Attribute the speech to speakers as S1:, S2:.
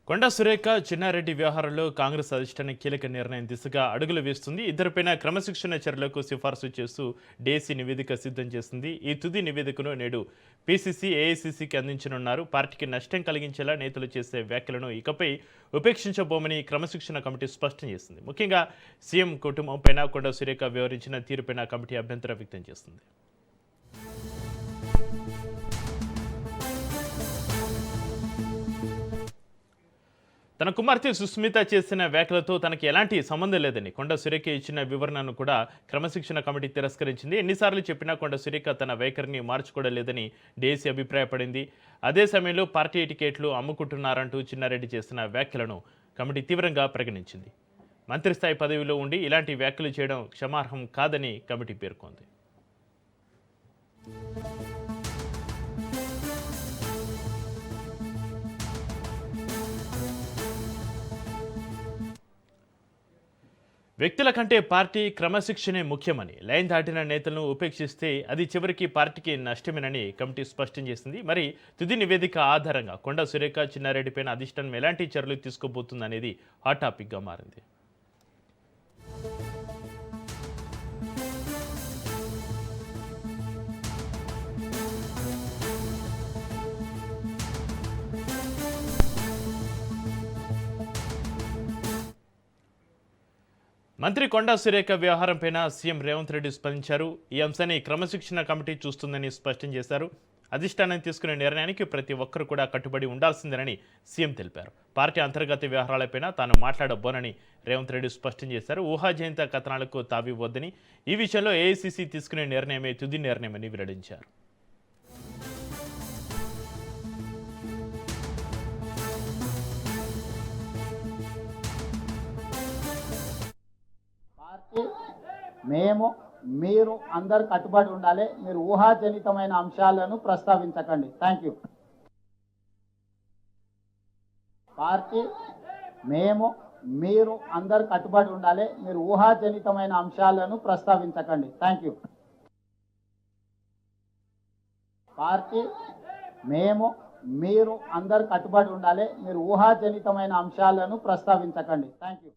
S1: కొండా సురేఖ చిన్నారెడ్డి వ్యవహారంలో కాంగ్రెస్ అధిష్టానం కీలక నిర్ణయం దిశగా అడుగులు వేస్తుంది. ఇద్దరిపైన క్రమశిక్షణ చర్యలకు సిఫార్సు చేస్తూ డేసీ నివేదిక సిద్ధం చేసింది. ఈ తుది నివేదికను నేడు పీసీసీ, ఏఐసీసీకి అందించనున్నారు. పార్టీకి నష్టం కలిగించేలా నేతలు చేసే వ్యాఖ్యలను ఇకపై ఉపేక్షించబోమని క్రమశిక్షణ కమిటీ స్పష్టం చేసింది. ముఖ్యంగా సీఎం కుటుంబంపైన కొండా సురేఖ వ్యవహరించిన తీరుపైన కమిటీ అభ్యంతరం వ్యక్తం చేస్తుంది. తన కుమార్తె సుస్మిత చేసిన వ్యాఖ్యలతో తనకి ఎలాంటి సంబంధం లేదని కొండా సురేఖ ఇచ్చిన వివరణను కూడా క్రమశిక్షణ కమిటీ తిరస్కరించింది. ఎన్నిసార్లు చెప్పినా కొండా సురేఖ తన వైఖరిని మార్చుకోవడం లేదని డేసీ అభిప్రాయపడింది. అదే సమయంలో పార్టీ టికెట్లు అమ్ముకుంటున్నారంటూ చిన్నారెడ్డి చేసిన వ్యాఖ్యలను కమిటీ తీవ్రంగా పరిగణించింది. మంత్రిస్థాయి పదవిలో ఉండి ఇలాంటి వ్యాఖ్యలు చేయడం క్షమార్హం కాదని కమిటీ పేర్కొంది. వ్యక్తుల కంటే పార్టీ క్రమశిక్షణే ముఖ్యమని, లైన్ దాటిన నేతలను ఉపేక్షిస్తే అది చివరికి పార్టీకి నష్టమేనని కమిటీ స్పష్టం చేసింది. మరి తుది నివేదిక ఆధారంగా కొండా సురేఖ చిన్నారెడ్డిపైన అధిష్టానం ఎలాంటి చర్యలు తీసుకోబోతుందనేది హాట్ టాపిక్గా మారింది. మంత్రి కొండా సురేఖ వ్యవహారంపైన సీఎం రేవంత్ రెడ్డి స్పందించారు. ఈ అంశాన్ని క్రమశిక్షణ కమిటీ చూస్తుందని స్పష్టం చేశారు. అధిష్టానం తీసుకునే నిర్ణయానికి ప్రతి ఒక్కరు కూడా కట్టుబడి ఉండాల్సిందేనని సీఎం తెలిపారు. పార్టీ అంతర్గత వ్యవహారాలపైన తాను మాట్లాడబోనని రేవంత్ రెడ్డి స్పష్టం చేశారు. ఊహాజనిత కథనాలకు తావివ్వొద్దని, ఈ విషయంలో ఏఐసీసీ తీసుకునే నిర్ణయమే తుది నిర్ణయమని వెల్లడించారు.
S2: మేము మీరు అందరు కట్టుబడి ఉండాలి. మీరు ఊహాజనితమైన అంశాలను ప్రస్తావించకండి. Thank you. పార్టీ మేము మీరు అందరు కట్టుబడి ఉండాలి. మీరు ఊహాజనితమైన అంశాలను ప్రస్తావించకండి. Thank you. పార్టీ మేము మీరు అందరు కట్టుబడి ఉండాలి. మీరు ఊహాజనితమైన అంశాలను ప్రస్తావించకండి. Thank you.